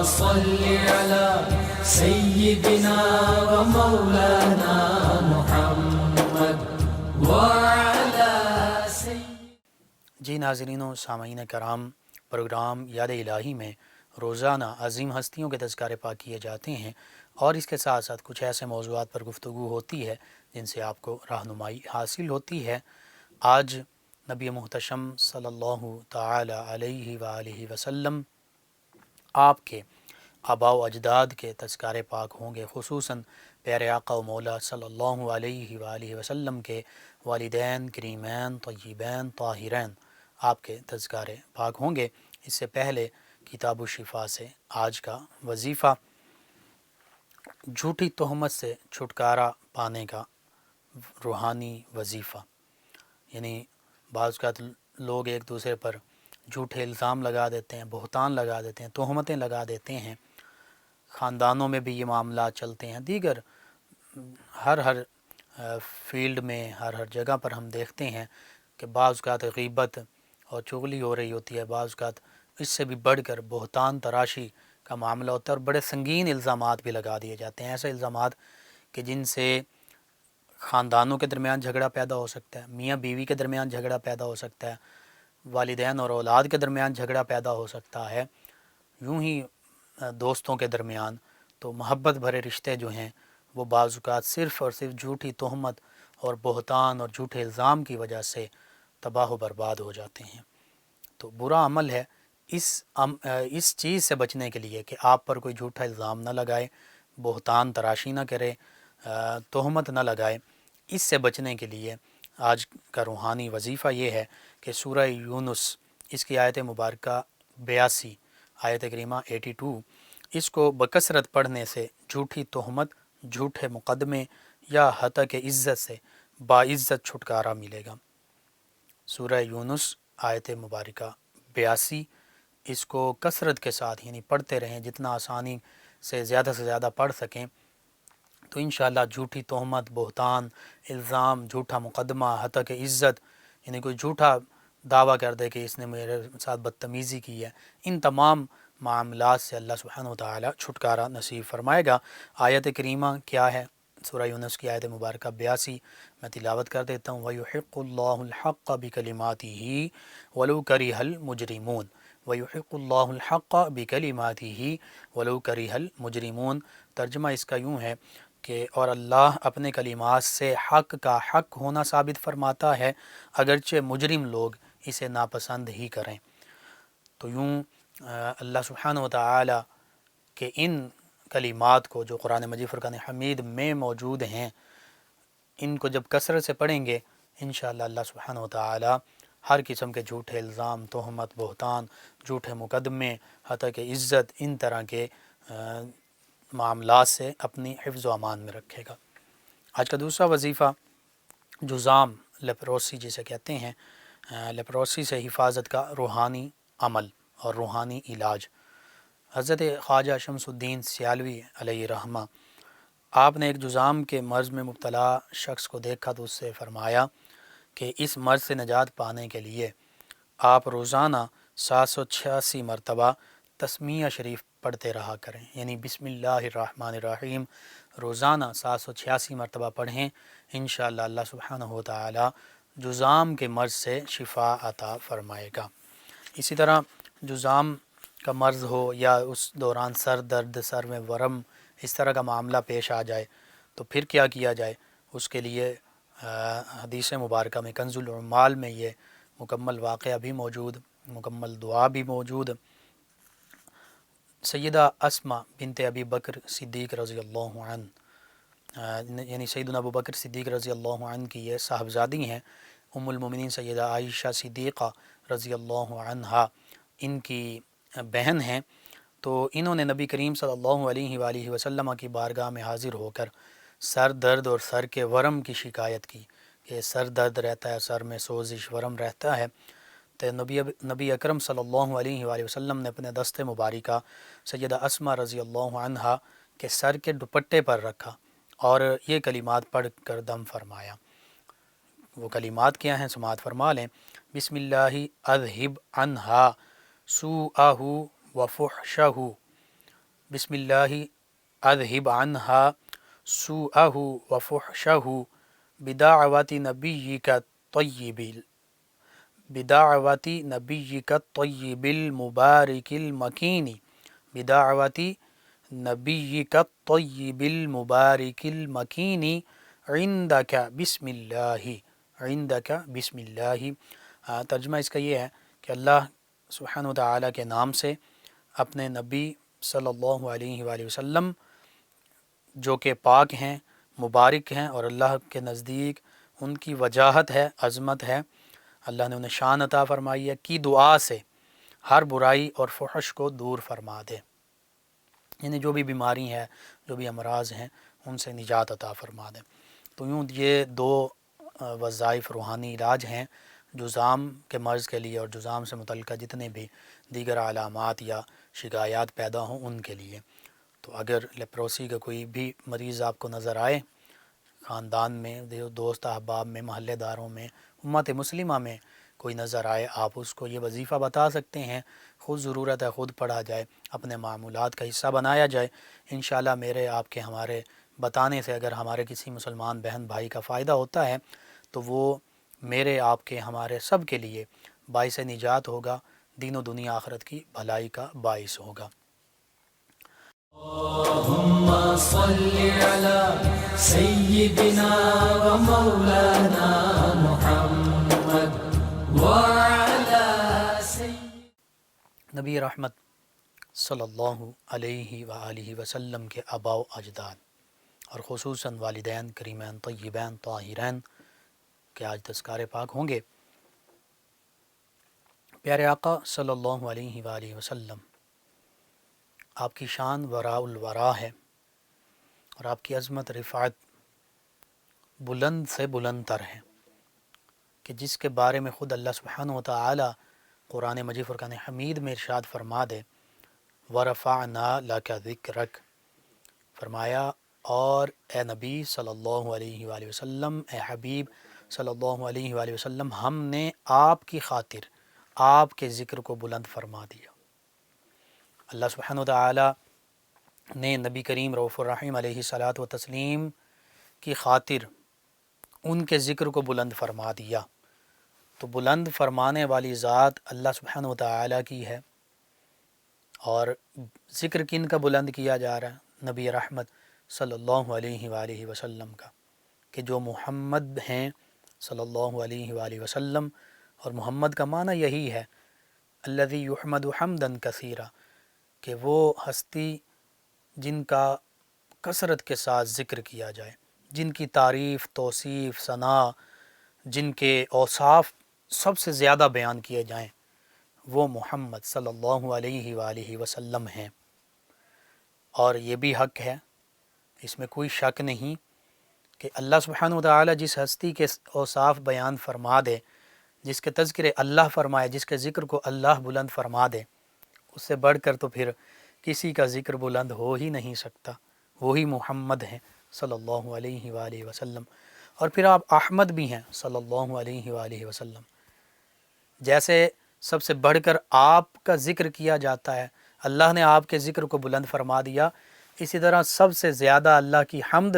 صل على سيدنا ومولانا محمد وعلى جی ناظرین و سامعین کرام، پروگرام یاد الہی میں روزانہ عظیم ہستیوں کے تذکار پاک کیے جاتے ہیں، اور اس کے ساتھ ساتھ کچھ ایسے موضوعات پر گفتگو ہوتی ہے جن سے آپ کو رہنمائی حاصل ہوتی ہے۔ آج نبی محتشم صلی اللہ تعالی علیہ وآلہ وسلم آپ کے آباء و اجداد کے تذکار پاک ہوں گے، خصوصاً پیارے آقا و مولا صلی اللہ علیہ وآلہ وسلم کے والدین کریمین طیبین طاہرین آپ کے تذکار پاک ہوں گے۔ اس سے پہلے کتاب الشفا سے آج کا وظیفہ، جھوٹی تہمت سے چھٹکارا پانے کا روحانی وظیفہ۔ یعنی بعض اوقات لوگ ایک دوسرے پر جھوٹے الزام لگا دیتے ہیں، بہتان لگا دیتے ہیں، تہمتیں لگا دیتے ہیں، خاندانوں میں بھی یہ معاملات چلتے ہیں، دیگر ہر فیلڈ میں ہر جگہ پر ہم دیکھتے ہیں کہ بعض اوقات غیبت اور چغلی ہو رہی ہوتی ہے، بعض اوقات اس سے بھی بڑھ کر بہتان تراشی کا معاملہ ہوتا ہے، اور بڑے سنگین الزامات بھی لگا دیے جاتے ہیں، ایسے الزامات کہ جن سے خاندانوں کے درمیان جھگڑا پیدا ہو سکتا ہے، میاں بیوی کے درمیان جھگڑا پیدا ہو سکتا ہے، والدین اور اولاد کے درمیان جھگڑا پیدا ہو سکتا ہے، یوں ہی دوستوں کے درمیان۔ تو محبت بھرے رشتے جو ہیں وہ بعض اوقات صرف اور صرف جھوٹی تہمت اور بہتان اور جھوٹے الزام کی وجہ سے تباہ و برباد ہو جاتے ہیں۔ تو برا عمل ہے اس چیز سے بچنے کے لیے کہ آپ پر کوئی جھوٹا الزام نہ لگائے، بہتان تراشی نہ کرے، تہمت نہ لگائے۔ اس سے بچنے کے لیے آج کا روحانی وظیفہ یہ ہے کہ سورہ یونس، اس کی آیت مبارکہ 82، آیت کریمہ 82، اس کو بکثرت پڑھنے سے جھوٹی تہمت، جھوٹے مقدمے یا ہتک عزت سے باعزت چھٹکارا ملے گا۔ سورہ یونس آیت مبارکہ 82، اس کو کثرت کے ساتھ یعنی پڑھتے رہیں، جتنا آسانی سے زیادہ پڑھ سکیں، تو انشاءاللہ جھوٹی تہمت، بہتان، الزام، جھوٹا مقدمہ، ہتک عزت، یعنی کوئی جھوٹا دعویٰ کر دے کہ اس نے میرے ساتھ بدتمیزی کی ہے، ان تمام معاملات سے اللہ سبحانہ وتعالی چھٹکارا نصیب فرمائے گا۔ آیت کریمہ کیا ہے؟ سورہ یونس کی آیت مبارکہ 82 میں تلاوت کر دیتا ہوں۔ وَيُحِقُّ اللَّهُ الْحَقَّ بِكَلِمَاتِهِ وَلَوْ كَرِهَ الْمُجْرِمُونَ وَيُحِقُّ اللَّهُ الْحَقَّ بِكَلِمَاتِهِ وَلَوْ كَرِهَ الْمُجْرِمُونَ۔ ترجمہ اس کا یوں ہے کہ اور اللہ اپنے کلمات سے حق کا حق ہونا ثابت فرماتا ہے، اگرچہ مجرم لوگ اسے ناپسند ہی کریں۔ تو یوں اللہ سبحانہ وتعالی کے ان کلمات کو جو قرآن مجید فرقان حمید میں موجود ہیں، ان کو جب کثرت سے پڑھیں گے انشاءاللہ اللہ سبحانہ وتعالی ہر قسم کے جھوٹے الزام، تہمت، بہتان، جھوٹے مقدمے، ہتک عزت، ان طرح کے معاملات سے اپنی حفظ و امان میں رکھے گا۔ آج کا دوسرا وظیفہ جذام، لیپروسی جسے کہتے ہیں، لیپروسی سے حفاظت کا روحانی عمل اور روحانی علاج۔ حضرت خواجہ شمس الدین سیالوی علیہ رحمہ، آپ نے ایک جذام کے مرض میں مبتلا شخص کو دیکھا تو اس سے فرمایا کہ اس مرض سے نجات پانے کے لیے آپ روزانہ 786 مرتبہ تسمیہ شریف پڑھتے رہا کریں، یعنی بسم اللہ الرحمن الرحیم روزانہ 786 مرتبہ پڑھیں، انشاءاللہ اللہ سبحانہ وتعالی جذام کے مرض سے شفا عطا فرمائے گا۔ اسی طرح جذام کا مرض ہو یا اس دوران سر درد، سر میں ورم، اس طرح کا معاملہ پیش آ جائے تو پھر کیا کیا جائے؟ اس کے لیے حدیث مبارکہ میں کنز العمال میں یہ مکمل واقعہ بھی موجود، مکمل دعا بھی موجود۔ سیدہ اسماء بنت ابی بکر صدیق رضی اللہ عنہ، یعنی سیدنا ابو بکر صدیق رضی اللہ عنہ کی یہ صاحبزادی ہیں، ام المومنین سیدہ عائشہ صدیقہ رضی اللہ عنہا ان کی بہن ہیں۔ تو انہوں نے نبی کریم صلی اللہ علیہ وآلہ وسلم کی بارگاہ میں حاضر ہو کر سر درد اور سر کے ورم کی شکایت کی کہ سر درد رہتا ہے، سر میں سوزش، ورم رہتا ہے۔ تو نبی اکرم صلی اللہ علیہ وآلہ وسلم نے اپنے دست مبارکہ سیدہ اسماء رضی اللہ عنہا کے سر کے دوپٹے پر رکھا اور یہ کلمات پڑھ کر دم فرمایا۔ وہ کلمات کیا ہیں سماعت فرما لیں۔ بسم اللہ اذہب عنہا سوءہ وفحشہ بسم اللہ اذہب عنہا سوءہ وفحشہ بدعوت نبیک الطیب بدعوت نبیک الطیب المبارک المکین بدعوت نبیک الطیب المبارک المکین عندک بسم اللہ عندک بسم اللہ۔ ترجمہ اس کا یہ ہے کہ اللہ سبحانہ وتعالی کے نام سے اپنے نبی صلی اللہ علیہ وآلہ وسلم جو کہ پاک ہیں، مبارک ہیں، اور اللہ کے نزدیک ان کی وجاہت ہے، عظمت ہے، اللہ نے انہیں شان عطا فرمائی ہے، کی دعا سے ہر برائی اور فحش کو دور فرما دے، یعنی جو بھی بیماری ہے، جو بھی امراض ہیں، ان سے نجات عطا فرما دے۔ تو یوں یہ دو وظائف روحانی علاج ہیں جذام کے مرض کے لیے اور جذام سے متعلقہ جتنے بھی دیگر علامات یا شکایات پیدا ہوں ان کے لیے۔ تو اگر لیپروسی کا کوئی بھی مریض آپ کو نظر آئے، خاندان میں، دوست احباب میں، محلے داروں میں، امت مسلمہ میں کوئی نظر آئے، آپ اس کو یہ وظیفہ بتا سکتے ہیں، خود ضرورت ہے خود پڑھا جائے، اپنے معمولات کا حصہ بنایا جائے۔ انشاءاللہ میرے آپ کے ہمارے بتانے سے اگر ہمارے کسی مسلمان بہن بھائی کا فائدہ ہوتا ہے تو وہ میرے آپ کے ہمارے سب کے لیے باعث نجات ہوگا، دین و دنیا آخرت کی بھلائی کا باعث ہوگا۔ اللهم صل على سيدنا ومولانا محمد وعلى نبی رحمت صلی اللہ علیہ وآلہ وسلم کے آباء و اجداد اور خصوصاً والدین کریمین طیبین طاہرین کے آج تذکار پاک ہوں گے۔ پیارے آقا صلی اللہ علیہ وآلہ وسلم، آپ کی شان وراء الورا ہے اور آپ کی عظمت رفعت بلند سے بلند تر ہے، کہ جس کے بارے میں خود اللہ سبحانہ وتعالی قرآن مجید فرقان حمید میں ارشاد فرما دے وَرَفَعْنَا لَكَ ذِكْرَكَ، فرمایا اور اے نبی صلی اللہ علیہ وآلہ وسلم، اے حبیب صلی اللہ علیہ وآلہ وسلم، ہم نے آپ کی خاطر آپ کے ذکر کو بلند فرما دیا۔ اللہ سبحانہ وتعالی نے نبی کریم رؤوف الرحیم علیہ الصلاۃ والتسلیم کی خاطر ان کے ذکر کو بلند فرما دیا۔ تو بلند فرمانے والی ذات اللہ سبحانہ وتعالی کی ہے، اور ذکر کن کا بلند کیا جا رہا ہے؟ نبی رحمت صلی اللہ علیہ وآلہ وسلم کا، کہ جو محمد ہیں صلی اللہ علیہ وآلہ وسلم، اور محمد کا معنی یہی ہے الذی یحمد حمدا کثیرا، کہ وہ ہستی جن کا کثرت کے ساتھ ذکر کیا جائے، جن کی تعریف، توصیف، ثناء، جن کے اوصاف سب سے زیادہ بیان کیے جائیں، وہ محمد صلی اللہ علیہ وآلہ وسلم ہیں۔ اور یہ بھی حق ہے، اس میں کوئی شک نہیں کہ اللہ سبحانہ وتعالی جس ہستی کے اوصاف بیان فرما دے، جس کے تذکرے اللہ فرمائے، جس کے ذکر کو اللہ بلند فرما دے، اس سے بڑھ کر تو پھر کسی کا ذکر بلند ہو ہی نہیں سکتا۔ وہی محمد ہیں صلی اللہ علیہ وآلہ وسلم، اور پھر آپ احمد بھی ہیں صلی اللہ علیہ وآلہ وسلم۔ جیسے سب سے بڑھ کر آپ کا ذکر کیا جاتا ہے، اللہ نے آپ کے ذکر کو بلند فرما دیا، اسی طرح سب سے زیادہ اللہ کی حمد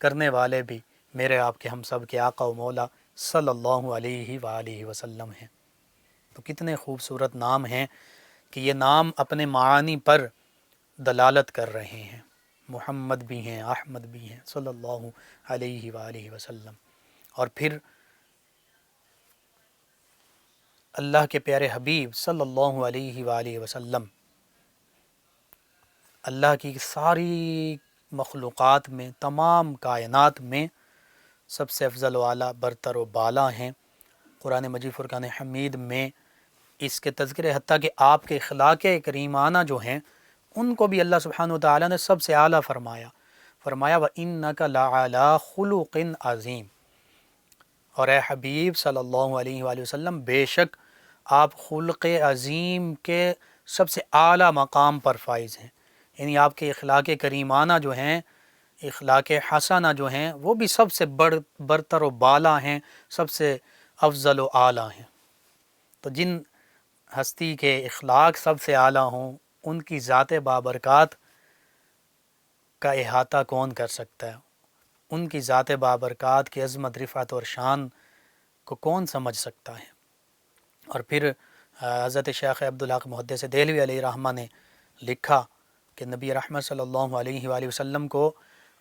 کرنے والے بھی میرے آپ کے ہم سب کے آقا و مولا صلی اللہ علیہ وآلہ وسلم ہیں۔ تو کتنے خوبصورت نام ہیں کہ یہ نام اپنے معانی پر دلالت کر رہے ہیں، محمد بھی ہیں، احمد بھی ہیں صلی اللہ علیہ وآلہ وسلم۔ اور پھر اللہ کے پیارے حبیب صلی اللہ علیہ وآلہ وسلم اللہ کی ساری مخلوقات میں، تمام کائنات میں سب سے افضل و اعلیٰ، برتر و بالا ہیں۔ قرآن مجید فرقان حمید میں اس کے تذکرے، حتیٰ کہ آپ کے اخلاق کریمانہ جو ہیں ان کو بھی اللہ سبحانہ وتعالی نے سب سے اعلیٰ فرمایا وَإِنَّكَ لَعَلَىٰ خُلُقٍ عَظِيمٍ، اور اے حبیب صلی اللہ علیہ وآلہ وسلم، بے شک آپ خلق عظیم کے سب سے اعلیٰ مقام پر فائز ہیں، یعنی آپ کے اخلاق کریمانہ جو ہیں، اخلاق حسنہ جو ہیں، وہ بھی سب سے برتر و بالا ہیں، سب سے افضل و اعلیٰ ہیں۔ تو جن ہستی کے اخلاق سب سے اعلیٰ ہوں، ان کی ذات بابرکات کا احاطہ کون کر سکتا ہے، ان کی ذات بابرکات کی عظمت، رفعت اور شان کو کون سمجھ سکتا ہے۔ اور پھر حضرت شیخ عبدالحق محدث دہلوی علیہ رحمہ نے لکھا کہ نبی رحمت صلی اللہ علیہ وآلہ وسلم کو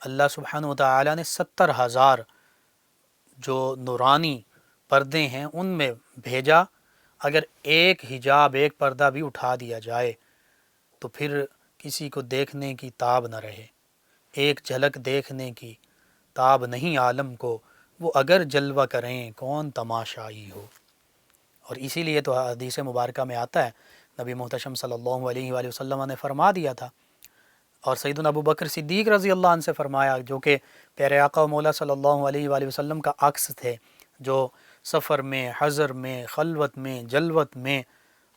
اللہ سبحانہ وتعالی نے 70,000 جو نورانی پردے ہیں ان میں بھیجا۔ اگر ایک حجاب، ایک پردہ بھی اٹھا دیا جائے تو پھر کسی کو دیکھنے کی تاب نہ رہے، ایک جھلک دیکھنے کی تاب نہیں عالم کو، وہ اگر جلوہ کریں کون تماشائی ہو۔ اور اسی لیے تو حدیث مبارکہ میں آتا ہے، نبی محتشم صلی اللہ علیہ وآلہ وسلم نے فرما دیا تھا، اور سیدنا ابو بکر صدیق رضی اللہ عنہ سے فرمایا، جو کہ پیارے آقا و مولا صلی اللہ علیہ وآلہ وسلم کا عکس تھے، جو سفر میں، حضر میں، خلوت میں، جلوت میں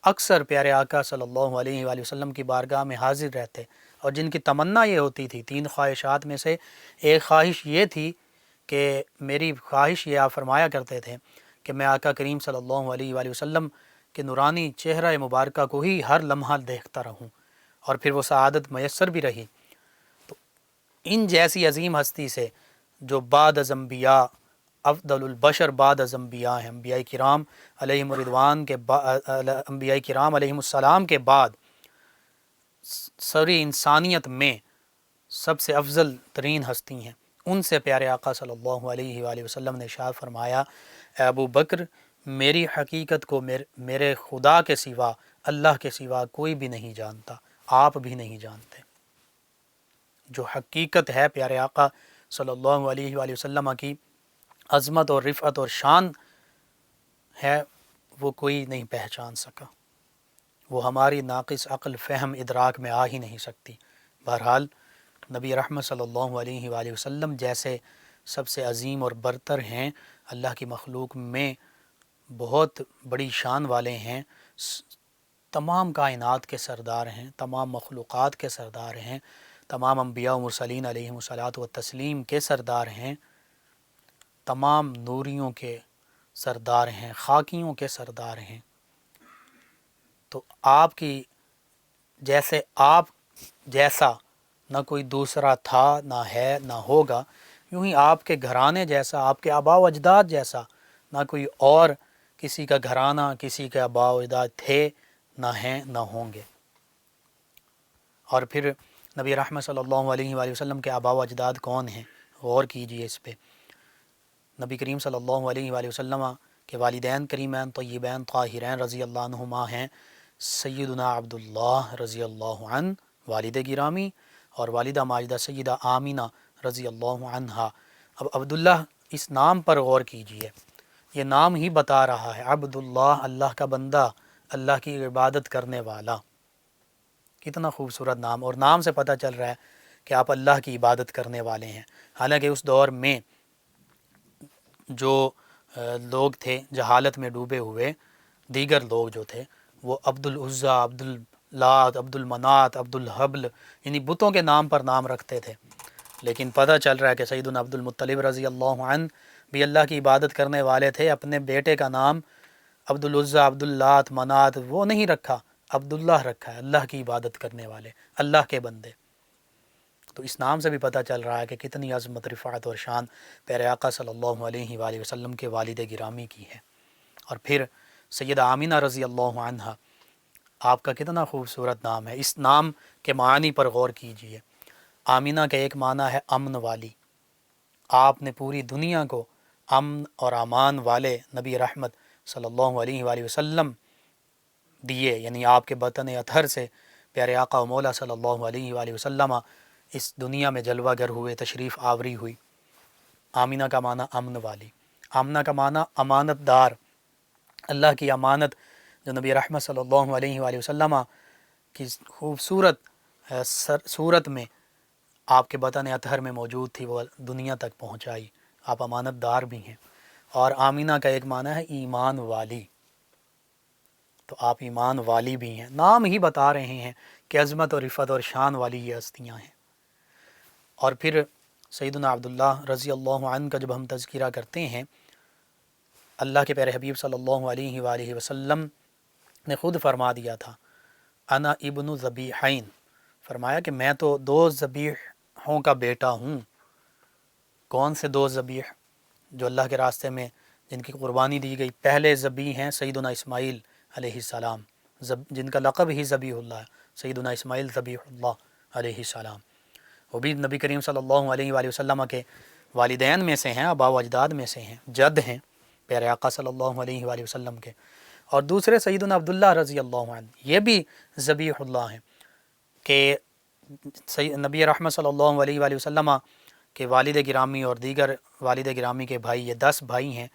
اکثر پیارے آقا صلی اللہ علیہ وآلہ وسلم کی بارگاہ میں حاضر رہتے، اور جن کی تمنا یہ ہوتی تھی، 3 خواہشات میں سے ایک خواہش یہ تھی کہ میری خواہش یہ آپ فرمایا کرتے تھے کہ میں آقا کریم صلی اللہ علیہ وآلہ وسلم کے نورانی چہرہ مبارکہ کو ہی ہر لمحہ دیکھتا رہوں، اور پھر وہ سعادت میسر بھی رہی۔ تو ان جیسی عظیم ہستی سے جو بعد از انبیاء، افضل البشر بعد از انبیاء ہیں، انبیاء کرام علیہم الرضوان کے انبیاء کرام علیہم السلام کے بعد ساری انسانیت میں سب سے افضل ترین ہستی ہیں، ان سے پیارے آقا صلی اللہ علیہ وآلہ وسلم نے ارشاد فرمایا، اے ابو بکر میری حقیقت کو میرے خدا کے سوا، اللہ کے سوا کوئی بھی نہیں جانتا، آپ بھی نہیں جانتے۔ جو حقیقت ہے پیارے آقا صلی اللہ علیہ وآلہ وسلم کی عظمت اور رفعت اور شان ہے، وہ کوئی نہیں پہچان سکا، وہ ہماری ناقص عقل، فہم، ادراک میں آ ہی نہیں سکتی۔ بہرحال نبی رحمت صلی اللہ علیہ وآلہ وسلم جیسے سب سے عظیم اور برتر ہیں، اللہ کی مخلوق میں بہت بڑی شان والے ہیں، تمام کائنات کے سردار ہیں، تمام مخلوقات کے سردار ہیں، تمام انبیاء و مرسلین علیہم الصلاۃ والتسلیم کے سردار ہیں، تمام نوریوں کے سردار ہیں، خاکیوں کے سردار ہیں۔ تو آپ کی جیسے آپ جیسا نہ کوئی دوسرا تھا، نہ ہے، نہ ہوگا، یوں ہی آپ کے گھرانے جیسا، آپ کے آباء و اجداد جیسا نہ کوئی اور کسی کا گھرانہ، کسی کے آباء و اجداد تھے، نہ ہیں، نہ ہوں گے۔ اور پھر نبی رحمت صلی اللہ علیہ وآلہ وسلم کے آباء و اجداد کون ہیں؟ غور کیجئے اس پہ۔ نبی کریم صلی اللہ علیہ وآلہ وسلم کے والدین کریمین طیبین طاہرین رضی اللہ عنہما ہیں سیدنا عبداللہ رضی اللہ عنہ والد گرامی، اور والدہ ماجدہ سیدہ آمینہ رضی اللہ عنہا۔ اب عبداللہ اس نام پر غور کیجئے، یہ نام ہی بتا رہا ہے عبداللہ، اللہ کا بندہ، اللہ کی عبادت کرنے والا۔ کتنا خوبصورت نام، اور نام سے پتہ چل رہا ہے کہ آپ اللہ کی عبادت کرنے والے ہیں۔ حالانکہ اس دور میں جو لوگ تھے جہالت میں ڈوبے ہوئے، دیگر لوگ جو تھے وہ عبد العزیٰ، عبد اللات، عبد المنات، عبد الحبل، یعنی بتوں کے نام پر نام رکھتے تھے۔ لیکن پتہ چل رہا ہے کہ سیدنا عبد المطلب رضی اللہ عنہ بھی اللہ کی عبادت کرنے والے تھے، اپنے بیٹے کا نام عبد العزیٰ، عبد اللات، منات وہ نہیں رکھا، عبداللہ رکھا ہے، اللہ کی عبادت کرنے والے، اللہ کے بندے۔ تو اس نام سے بھی پتہ چل رہا ہے کہ کتنی عظمت، رفعت اور شان پیارے آقا صلی اللہ علیہ وآلہ وسلم کے والد گرامی کی ہے۔ اور پھر سیدہ آمینہ رضی اللہ عنہا، آپ کا کتنا خوبصورت نام ہے۔ اس نام کے معنی پر غور کیجئے۔ آمینہ کا ایک معنی ہے امن والی، آپ نے پوری دنیا کو امن اور امان والے نبی رحمت صلی اللہ علیہ وآلہ وسلم دیے، یعنی آپ کے بطن اطہر سے پیارے آقا و مولا صلی اللہ علیہ وآلہ وسلم اس دنیا میں جلوہ گر ہوئے، تشریف آوری ہوئی۔ آمینہ کا معنی امن والی، آمنہ کا معنی امانت دار، اللہ کی امانت جو نبی رحمت صلی اللہ علیہ وآلہ وسلم کی خوبصورت صورت میں آپ کے بطن اطہر میں موجود تھی، وہ دنیا تک پہنچائی۔ آپ امانت دار بھی ہیں۔ اور آمینہ کا ایک معنی ہے ایمان والی، تو آپ ایمان والی بھی ہیں۔ نام ہی بتا رہے ہیں کہ عظمت اور رفعت اور شان والی یہ ہستیاں ہیں۔ اور پھر سیدنا عبداللہ رضی اللہ عنہ کا جب ہم تذکرہ کرتے ہیں، اللہ کے پیارے حبیب صلی اللہ علیہ وآلہ وسلم نے خود فرما دیا تھا، انا ابن ذبیحین، فرمایا کہ میں تو 2 ذبیح ذبیحوں کا بیٹا ہوں۔ کون سے 2 ذبیح جو اللہ کے راستے میں جن کی قربانی دی گئی؟ پہلے ذبیح ہیں سیدنا اسماعیل علیہ السلام، جن کا لقب ہی ذبیح اللہ ہے، سیدنا اسماعیل ذبیح اللہ علیہ السلام۔ وہ بھی نبی کریم صلی اللہ علیہ وآلہ وسلم کے والدین میں سے ہیں، آبا و اجداد میں سے ہیں، جد ہیں پیارے آقا صلی اللہ علیہ وآلہ وسلم کے۔ اور دوسرے سیدنا عبداللہ رضی اللہ عنہ، یہ بھی ذبیح اللہ ہیں کہ نبی رحمت صلی اللہ علیہ وآلہ وسلم کے والد گرامی اور دیگر والد گرامی کے بھائی، یہ 10 بھائی ہیں،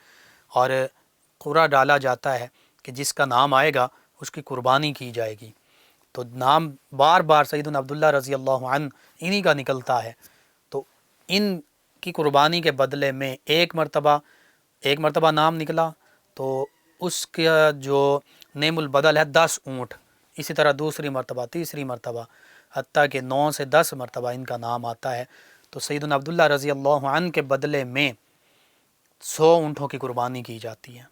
اور قرعہ ڈالا جاتا ہے کہ جس کا نام آئے گا اس کی قربانی کی جائے گی۔ تو نام بار بار سیدنا عبداللہ رضی اللہ عنہ انہی کا نکلتا ہے، تو ان کی قربانی کے بدلے میں ایک مرتبہ نام نکلا تو اس کا جو نیم البدل ہے 10 اونٹ، اسی طرح دوسری مرتبہ، تیسری مرتبہ، حتیٰ کہ 9 سے 10 مرتبہ ان کا نام آتا ہے۔ تو سیدنا عبداللہ رضی اللہ عنہ کے بدلے میں 100 اونٹوں کی قربانی کی جاتی ہے،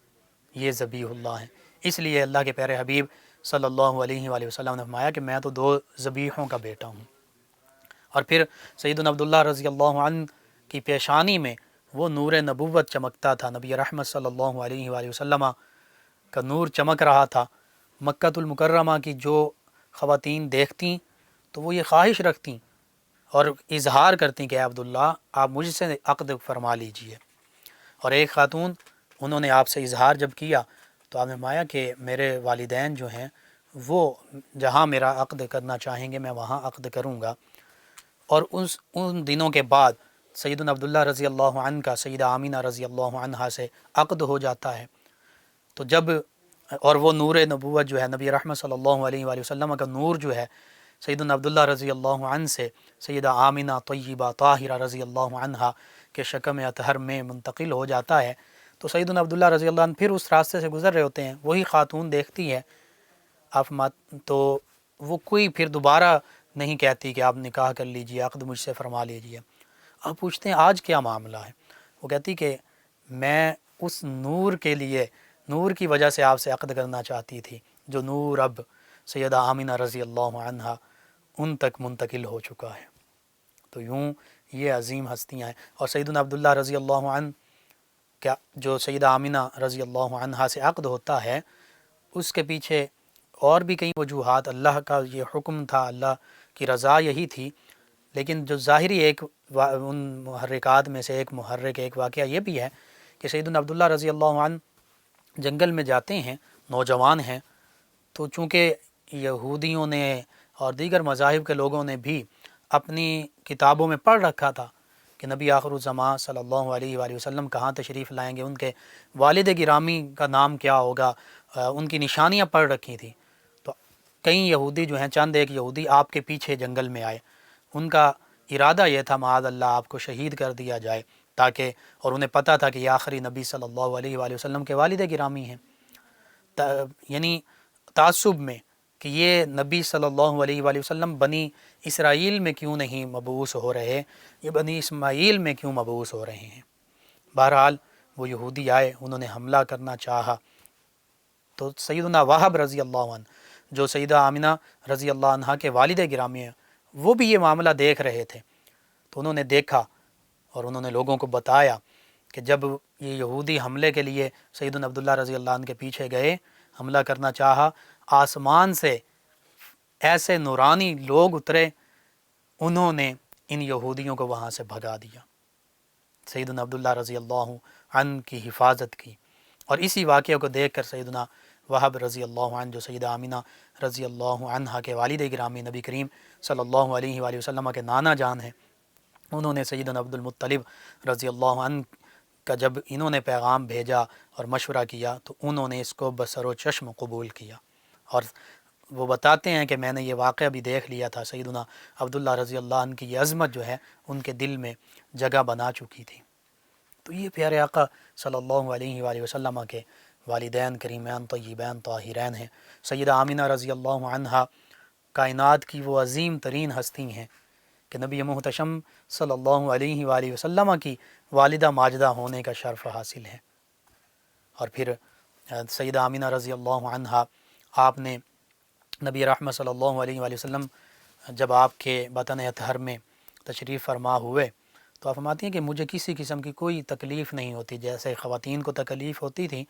یہ ذبیح اللہ ہیں۔ اس لیے اللہ کے پیارے حبیب صلی اللہ علیہ وآلہ وسلم نے فرمایا کہ میں تو 2 ذبیحوں کا بیٹا ہوں۔ اور پھر سیدنا عبداللہ رضی اللہ عنہ کی پیشانی میں وہ نور نبوت چمکتا تھا، نبی رحمت صلی اللہ علیہ وآلہ وسلم کا نور چمک رہا تھا۔ مکہ المکرمہ کی جو خواتین دیکھتیں تو وہ یہ خواہش رکھتیں اور اظہار کرتیں کہ اے عبداللہ آپ مجھ سے عقد فرما لیجئے۔ اور ایک خاتون انہوں نے آپ سے اظہار جب کیا تو آپ نے فرمایا کہ میرے والدین جو ہیں وہ جہاں میرا عقد کرنا چاہیں گے میں وہاں عقد کروں گا۔ اور ان دنوں کے بعد سیدنا عبداللہ رضی اللہ عنہ کا سیدہ آمینہ رضی اللہ عنہا سے عقد ہو جاتا ہے۔ تو جب اور وہ نور نبوت جو ہے نبی رحمت صلی اللہ علیہ وآلہ وسلم کا نور جو ہے سیدنا عبداللہ رضی اللہ عنہ سے سیدہ آمینہ طیبہ طاہرہ رضی اللہ عنہا کے شکم اطہر میں منتقل ہو جاتا ہے، تو سیدنا عبداللہ رضی اللہ عنہ پھر اس راستے سے گزر رہے ہوتے ہیں، وہی خاتون دیکھتی ہے تو وہ کوئی پھر دوبارہ نہیں کہتی کہ آپ نکاح کر لیجئے، عقد مجھ سے فرما لیجئے۔ آپ پوچھتے ہیں آج کیا معاملہ ہے؟ وہ کہتی کہ میں اس نور کے لیے، نور کی وجہ سے آپ سے عقد کرنا چاہتی تھی، جو نور اب سیدہ آمینہ رضی اللہ عنہا ان تک منتقل ہو چکا ہے۔ تو یوں یہ عظیم ہستیاں ہیں۔ اور سیدنا عبداللہ رضی اللہ عنہ کیا جو سیدہ آمینہ رضی اللہ عنہا سے عقد ہوتا ہے، اس کے پیچھے اور بھی کئی وجوہات، اللہ کا یہ حکم تھا، اللہ کی رضا یہی تھی، لیکن جو ظاہری ایک ان محرکات میں سے ایک محرک، ایک واقعہ یہ بھی ہے کہ سیدنا عبداللہ رضی اللہ عنہ جنگل میں جاتے ہیں، نوجوان ہیں، تو چونکہ یہودیوں نے اور دیگر مذاہب کے لوگوں نے بھی اپنی کتابوں میں پڑھ رکھا تھا کہ نبی آخر الزمان صلی اللہ علیہ وآلہ وسلم کہاں تشریف لائیں گے، ان کے والد گرامی کا نام کیا ہوگا، ان کی نشانیاں پڑھ رکھی تھیں۔ تو کئی یہودی جو ہیں، چند ایک یہودی آپ کے پیچھے جنگل میں آئے، ان کا ارادہ یہ تھا معاذ اللہ آپ کو شہید کر دیا جائے، تاکہ، اور انہیں پتہ تھا کہ یہ آخری نبی صلی اللہ علیہ وآلہ وسلم کے والد گرامی ہیں، یعنی تعصب میں کہ یہ نبی صلی اللہ علیہ وآلہ وسلم بنی اسرائیل میں کیوں نہیں مبعوث ہو رہے، یہ بنی اسماعیل میں کیوں مبعوث ہو رہے ہیں۔ بہرحال وہ یہودی آئے، انہوں نے حملہ کرنا چاہا، تو سیدنا وہب رضی اللہ عنہ جو سیدہ آمینہ رضی اللہ عنہ کے والد گرامی ہیں، وہ بھی یہ معاملہ دیکھ رہے تھے، تو انہوں نے دیکھا اور انہوں نے لوگوں کو بتایا کہ جب یہ یہودی حملے کے لیے سیدنا عبداللہ رضی اللہ عنہ کے پیچھے گئے، حملہ کرنا چاہا، آسمان سے ایسے نورانی لوگ اترے، انہوں نے ان یہودیوں کو وہاں سے بھگا دیا، سیدنا عبداللہ رضی اللہ عنہ کی حفاظت کی۔ اور اسی واقعے کو دیکھ کر سیدنا وہب رضی اللہ عنہ جو سیدہ آمینہ رضی اللہ عنہ کے والد گرامی نبی کریم صلی اللہ علیہ وآلہ وسلم کے نانا جان ہیں، انہوں نے سیدنا عبد المطلب رضی اللہ عنہ کا جب انہوں نے پیغام بھیجا اور مشورہ کیا تو انہوں نے اس کو بسر و چشم قبول کیا۔ اور وہ بتاتے ہیں کہ میں نے یہ واقعہ بھی دیکھ لیا تھا، سیدنا عبداللہ رضی اللہ عنہ کی یہ عظمت جو ہے ان کے دل میں جگہ بنا چکی تھی۔ تو یہ پیارے آقا صلی اللہ علیہ وآلہ وسلم کے والدین کریمین طیبین طاہرین ہیں۔ سیدہ آمینہ رضی اللہ عنہا کائنات کی وہ عظیم ترین ہستی ہیں کہ نبی محتشم صلی اللہ علیہ وآلہ وسلم کی والدہ ماجدہ ہونے کا شرف حاصل ہے۔ اور پھر سیدہ آمینہ رضی اللہ عنہا، آپ نے نبی رحمت صلی اللہ علیہ وآلہ وسلم جب آپ کے بطن اطہر میں تشریف فرما ہوئے تو آپ فرماتی ہیں کہ مجھے کسی قسم کی کوئی تکلیف نہیں ہوتی، جیسے خواتین کو تکلیف ہوتی تھی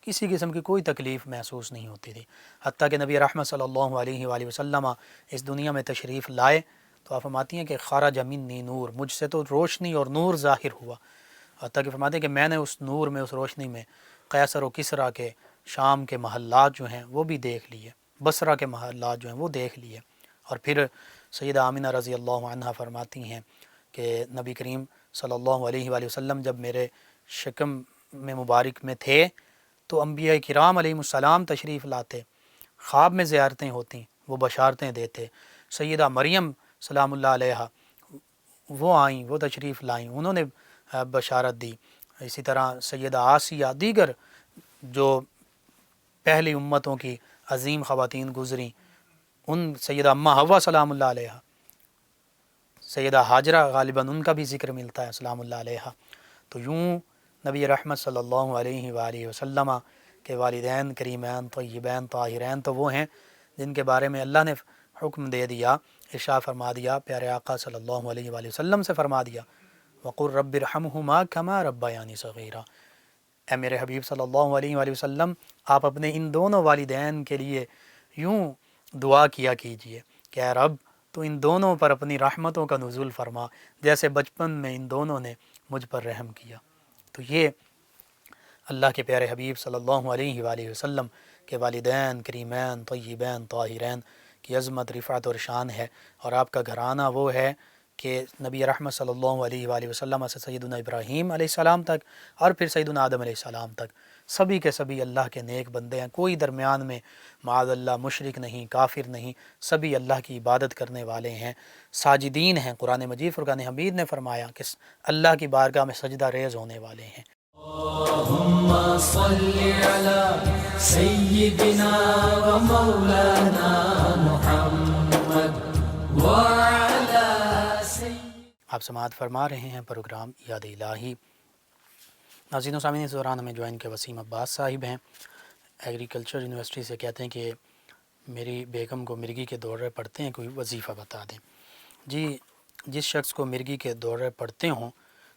کسی قسم کی کوئی تکلیف محسوس نہیں ہوتی تھی، حتیٰ کہ نبی رحمت صلی اللہ علیہ وآلہ وسلم اس دنیا میں تشریف لائے تو آپ فرماتی ہیں کہ خرج منی نور، مجھ سے تو روشنی اور نور ظاہر ہوا، حتیٰ کہ فرماتے ہیں کہ میں نے اس نور میں، اس روشنی میں قیصر و کسریٰ کے شام کے محلات جو ہیں وہ بھی دیکھ لیے، بصرہ کے محلات جو ہیں وہ دیکھ لیے۔ اور پھر سیدہ آمنہ رضی اللہ عنہا فرماتی ہیں کہ نبی کریم صلی اللہ علیہ وآلہ وسلم جب میرے شکم میں مبارک میں تھے تو انبیاء کرام علیہ السلام تشریف لاتے، خواب میں زیارتیں ہوتیں، وہ بشارتیں دیتے۔ سیدہ مریم سلام اللہ علیہا وہ آئیں، وہ تشریف لائیں، انہوں نے بشارت دی۔ اسی طرح سیدہ آسیہ، دیگر جو پہلی امتوں کی عظیم خواتین گزریں، ان سیدہ اماں حوا سلام اللہ علیہا، سیدہ ہاجرہ غالباً ان کا بھی ذکر ملتا ہے سلام اللہ علیہا۔ تو یوں نبی رحمت صلی اللہ علیہ وآلہ وسلم کے والدین کریمین طیبین طاہرین تو وہ ہیں جن کے بارے میں اللہ نے حکم دے دیا، ارشاد فرما دیا، پیارے آقا صلی اللہ علیہ وآلہ وسلم سے فرما دیا، وَقُلْ رَبِّ ارْحَمْهُمَا كَمَا رَبَّيَانِي صَغِيرًا، اے میرے حبیب صلی اللہ علیہ وآلہ وسلم آپ اپنے ان دونوں والدین کے لیے یوں دعا کیا کیجئے کہ اے رب تو ان دونوں پر اپنی رحمتوں کا نزول فرما جیسے بچپن میں ان دونوں نے مجھ پر رحم کیا۔ تو یہ اللہ کے پیارے حبیب صلی اللہ علیہ وآلہ وسلم کے والدین کریمین طیبین طاہرین کی عظمت، رفعت اور شان ہے، اور آپ کا گھرانہ وہ ہے کہ نبی رحمت صلی اللہ علیہ وآلہ وسلم سے سیدنا ابراہیم علیہ السلام تک اور پھر سیدنا آدم علیہ السلام تک سبھی کے سبھی اللہ کے نیک بندے ہیں، کوئی درمیان میں معاذ اللہ مشرک نہیں، کافر نہیں، سبھی اللہ کی عبادت کرنے والے ہیں، ساجدین ہیں۔ قرآن مجید فرقان حمید نے فرمایا کہ اللہ کی بارگاہ میں سجدہ ریز ہونے والے ہیں۔ اللهم صل على سيدنا ومولانا محمد وعلى آپ سماعت فرما رہے ہیں پروگرام یاد الہی۔ ناظرین و سامعین، اس دوران ہمیں جوائن کے وسیم عباس صاحب ہیں، ایگریکلچر یونیورسٹی سے، کہتے ہیں کہ میری بیگم کو مرگی کے دورے پڑتے ہیں، کوئی وظیفہ بتا دیں۔ جی، جس شخص کو مرگی کے دورے پڑتے ہوں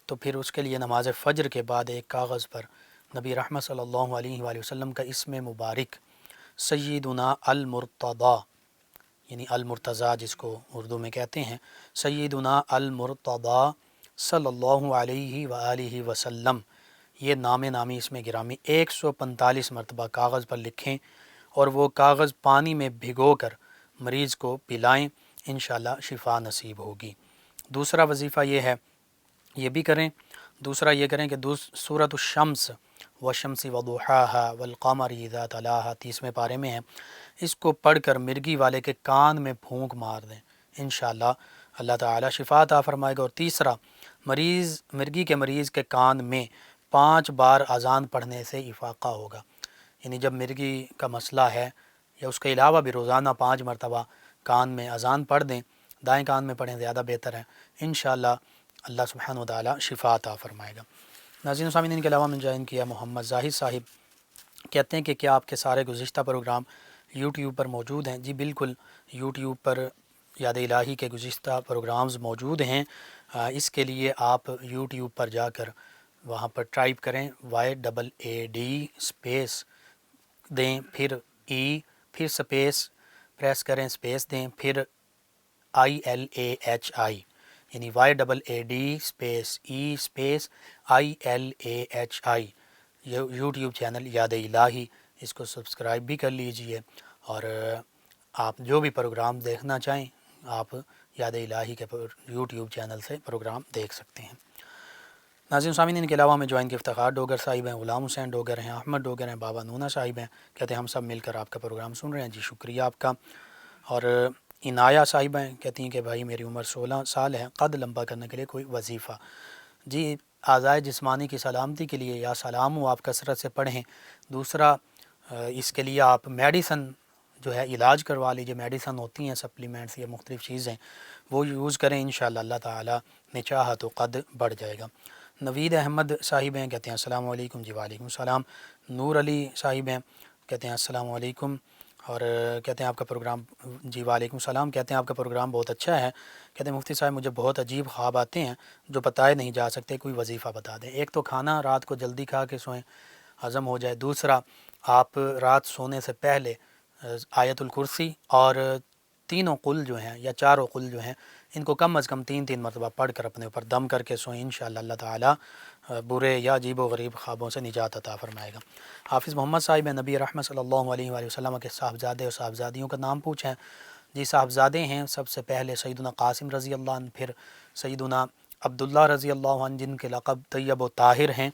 تو پھر اس کے لیے نماز فجر کے بعد ایک کاغذ پر نبی رحمت صلی اللہ علیہ وآلہ وسلم کا اسم مبارک سیدنا المرتضیٰ، یعنی المرتضیٰ جس کو اردو میں کہتے ہیں، سیدنا المرتضیٰ صلی اللہ علیہ وآلہ وسلم، یہ نام نامی اس میں گرامی 145 مرتبہ کاغذ پر لکھیں اور وہ کاغذ پانی میں بھگو کر مریض کو پلائیں، انشاءاللہ شفا نصیب ہوگی۔ دوسرا وظیفہ یہ ہے، یہ بھی کریں، دوسرا یہ کریں کہ سورۃ الشمس والشمس وضحاہا والقمر اذا تلاہا 30ویں پارے میں ہے، اس کو پڑھ کر مرگی والے کے کان میں پھونک مار دیں، انشاءاللہ اللہ تعالی شفا عطا فرمائے گا۔ اور تیسرا، مرگی کے مریض کے کان میں 5 بار اذان پڑھنے سے افاقہ ہوگا، یعنی جب مرگی کا مسئلہ ہے یا اس کے علاوہ بھی روزانہ 5 مرتبہ کان میں اذان پڑھ دیں، دائیں کان میں پڑھیں زیادہ بہتر ہے، انشاءاللہ اللہ سبحانہ و تعالی شفا عطا فرمائے گا۔ ناظرین و سامعین، ان کے علاوہ میں جوائن کیا محمد زاہد صاحب، کہتے ہیں کہ کیا آپ کے سارے گزشتہ پروگرام یوٹیوب پر موجود ہیں؟ جی بالکل، یوٹیوب پر یاد الہی کے گزشتہ پروگرامز موجود ہیں۔ اس کے لیے آپ یوٹیوب پر جا کر وہاں پر ٹائپ کریں YAAD اسپیس دیں، پھر پھر اسپیس پریس کریں، اسپیس دیں، پھر ILAHI، یعنی YAAD space space ILAHI، YouTube channel یاد الہی، اس کو سبسکرائب بھی کر لیجئے، اور آپ جو بھی پروگرام دیکھنا چاہیں آپ یاد الہی کے یوٹیوب چینل سے پروگرام دیکھ سکتے ہیں۔ ناظرین سامعین، ان کے علاوہ میں جوائن کے افتخار ڈوگر صاحب ہیں، غلام حسین ڈوگر ہیں، احمد ڈوگر ہیں، بابا نونا صاحب ہیں، کہتے ہیں ہم سب مل کر آپ کا پروگرام سن رہے ہیں، جی شکریہ آپ کا۔ اور عنایہ صاحبہ ہیں، کہتی ہیں کہ بھائی میری عمر 16 سال ہے، قد لمبا کرنے کے لیے کوئی وظیفہ؟ جی، اعضائے جسمانی کی سلامتی کے لیے یا سلام ہو آپ کثرت سے پڑھیں۔ دوسرا، اس کے لیے آپ میڈیسن جو ہے علاج کروا لیجیے، میڈیسن ہوتی ہیں سپلیمنٹس یا مختلف چیزیں، وہ یوز کریں، انشاءاللہ اللہ تعالیٰ نے چاہا تو قد بڑھ جائے گا۔ نوید احمد صاحب ہیں، کہتے ہیں السلام علیکم۔ جی وعلیکم السلام۔ نور علی صاحب ہیں، کہتے ہیں السلام علیکم۔ اور کہتے ہیں آپ کا پروگرام، جی وعلیکم السلام، کہتے ہیں آپ کا پروگرام بہت اچھا ہے، کہتے ہیں مفتی صاحب مجھے بہت عجیب خواب آتے ہیں جو بتائے نہیں جا سکتے، کوئی وظیفہ بتا دیں۔ ایک تو کھانا رات کو جلدی کھا کے سوئیں، ہضم ہو جائے۔ دوسرا، آپ رات سونے سے پہلے آیت الکرسی اور تینوں قل جو ہیں یا چاروں قل جو ہیں ان کو کم از کم 3 مرتبہ پڑھ کر اپنے اوپر دم کر کے سوئیں، انشاءاللہ اللہ تعالیٰ برے یا عجیب و غریب خوابوں سے نجات عطا فرمائے گا۔ حافظ محمد صاحب نبی رحمت صلی اللہ علیہ وآلہ وسلم کے صاحبزادے اور صاحبزادیوں کا نام پوچھیں۔ جی صاحبزادے ہیں سب سے پہلے سیدنا قاسم رضی اللہ عنہ، پھر سیدنا عبداللہ رضی اللہ عنہ جن کے لقب طیب و طاہر ہیں،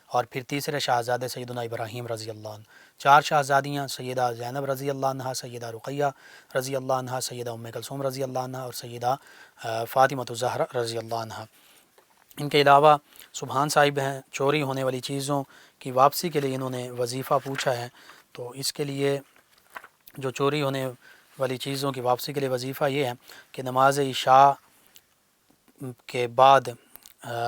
اور پھر تیسرے شہزادے سیدنا ابراہیم رضی اللہ عنہ۔ 4 شہزادیاں سیدہ زینب رضی اللہ عنہ، سیدہ رقیہ رضی اللہ عنہ، سیدہ ام کلثوم رضی اللہ عنہ اور سیدہ فاطمہ الزہرا رضی اللہ عنہ۔ ان کے علاوہ سبحان صاحب ہیں، چوری ہونے والی چیزوں کی واپسی کے لیے انہوں نے وظیفہ پوچھا ہے، تو اس کے لیے جو چوری ہونے والی چیزوں کی واپسی کے لیے وظیفہ یہ ہے کہ نماز عشاء کے بعد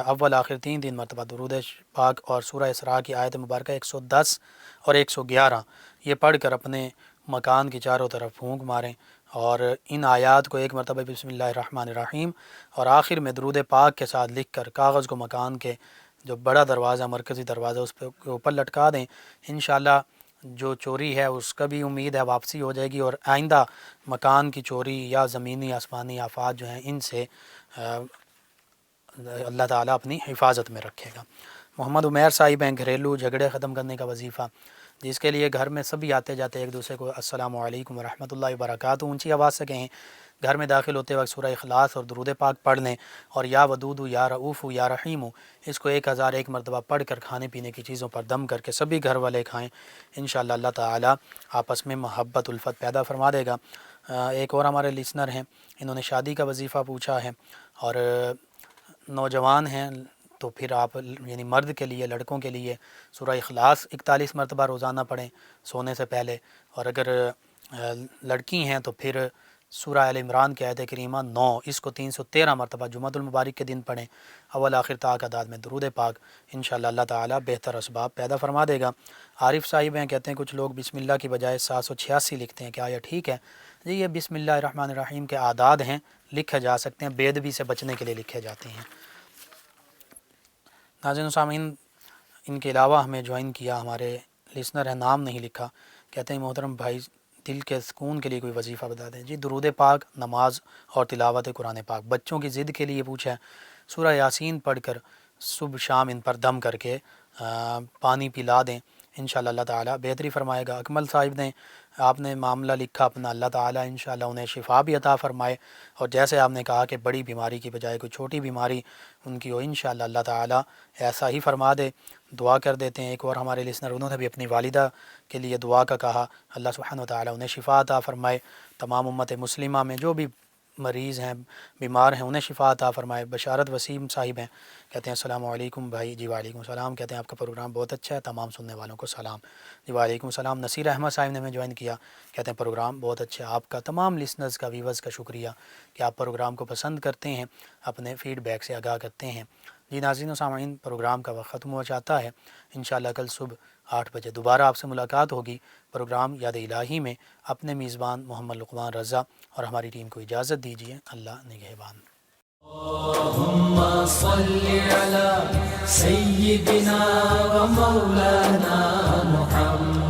اول آخر 3 مرتبہ درود پاک اور سورہ اسراء کی آیت مبارکہ 110 اور 111 یہ پڑھ کر اپنے مکان کی چاروں طرف پھونک ماریں، اور ان آیات کو 1 مرتبہ بسم اللہ الرحمن الرحیم اور آخر میں درود پاک کے ساتھ لکھ کر کاغذ کو مکان کے جو بڑا دروازہ، مرکزی دروازہ، اس پہ اوپر لٹکا دیں۔ انشاءاللہ جو چوری ہے اس کا بھی امید ہے واپسی ہو جائے گی، اور آئندہ مکان کی چوری یا زمینی آسمانی آفات جو ہیں ان سے اللہ تعالیٰ اپنی حفاظت میں رکھے گا۔ محمد عمیر صاحب ہیں، گھریلو جھگڑے ختم کرنے کا وظیفہ، جس کے لیے گھر میں سبھی آتے جاتے ایک دوسرے کو السلام علیکم ورحمۃ اللہ وبرکاتہ اونچی آواز سے کہیں۔ گھر میں داخل ہوتے وقت سورہ اخلاص اور درود پاک پڑھ لیں، اور یا ودود یا رؤوف یا رحیم اس کو 1001 مرتبہ پڑھ کر کھانے پینے کی چیزوں پر دم کر کے سبھی گھر والے کھائیں، انشاءاللہ اللہ تعالیٰ آپس میں محبت الفت پیدا فرما دے گا۔ ایک اور ہمارے لسنر ہیں، انہوں نے شادی کا وظیفہ پوچھا ہے، اور نوجوان ہیں تو پھر آپ یعنی مرد کے لیے، لڑکوں کے لیے سورہ اخلاص 41 مرتبہ روزانہ پڑھیں سونے سے پہلے، اور اگر لڑکی ہیں تو پھر سورہ آل عمران کی آیت کریمہ 9 اس کو 313 مرتبہ جمعۃ المبارک کے دن پڑھیں، اول آخر تا تعداد میں درود پاک، انشاءاللہ اللہ تعالیٰ بہتر اسباب پیدا فرما دے گا۔ عارف صاحب ہیں، کہتے ہیں کچھ لوگ بسم اللہ کی بجائے 786 لکھتے ہیں، کیا یہ ٹھیک ہے؟ جی یہ بسم اللہ الرحمن الرحیم کے اعداد ہیں، لکھے جا سکتے ہیں، بے ادبی سے بچنے کے لیے لکھے جاتے ہیں۔ ناظرین و سامعین، ان کے علاوہ ہمیں جوائن کیا ہمارے لسنر ہیں، نام نہیں لکھا، کہتے ہیں محترم بھائی دل کے سکون کے لیے کوئی وظیفہ بتا دیں۔ جی درود پاک، نماز اور تلاوت قرآن پاک۔ بچوں کی ضد کے لیے پوچھا ہے، سورہ یاسین پڑھ کر صبح شام ان پر دم کر کے پانی پلا دیں، انشاءاللہ اللہ تعالیٰ بہتری فرمائے گا۔ اکمل صاحب نے آپ نے معاملہ لکھا اپنا، اللہ تعالیٰ انشاءاللہ انہیں شفا بھی عطا فرمائے، اور جیسے آپ نے کہا کہ بڑی بیماری کی بجائے کوئی چھوٹی بیماری ان کی ہو، انشاءاللہ اللہ تعالیٰ ایسا ہی فرما دے۔ دعا کر دیتے ہیں، ایک اور ہمارے لسنر انہوں نے بھی اپنی والدہ کے لیے دعا کا کہا، اللہ سبحانہ و تعالیٰ انہیں شفا عطا فرمائے، تمام امت مسلمہ میں جو بھی مریض ہیں، بیمار ہیں، انہیں شفا عطا فرمائے۔ بشارت وسیم صاحب ہیں، کہتے ہیں السلام علیکم بھائی۔ جی وعلیکم السلام، کہتے ہیں آپ کا پروگرام بہت اچھا ہے، تمام سننے والوں کو سلام۔ جی وعلیکم السلام۔ نصیر احمد صاحب نے ہمیں جوائن کیا، کہتے ہیں پروگرام بہت اچھا ہے، آپ کا تمام لسنرز کا، ویورز کا شکریہ کہ آپ پروگرام کو پسند کرتے ہیں، اپنے فیڈ بیک سے آگاہ کرتے ہیں۔ جی ناظرین و سامعین، پروگرام کا وقت ختم ہو جاتا ہے، انشاءاللہ کل صبح 8 بجے دوبارہ آپ سے ملاقات ہوگی پروگرام یاد الہی میں۔ اپنے میزبان محمد لقمان رضا اور ہماری ٹیم کو اجازت دیجیے، اللہ نگہبان۔ اللهم صل على سيدنا ومولانا محمد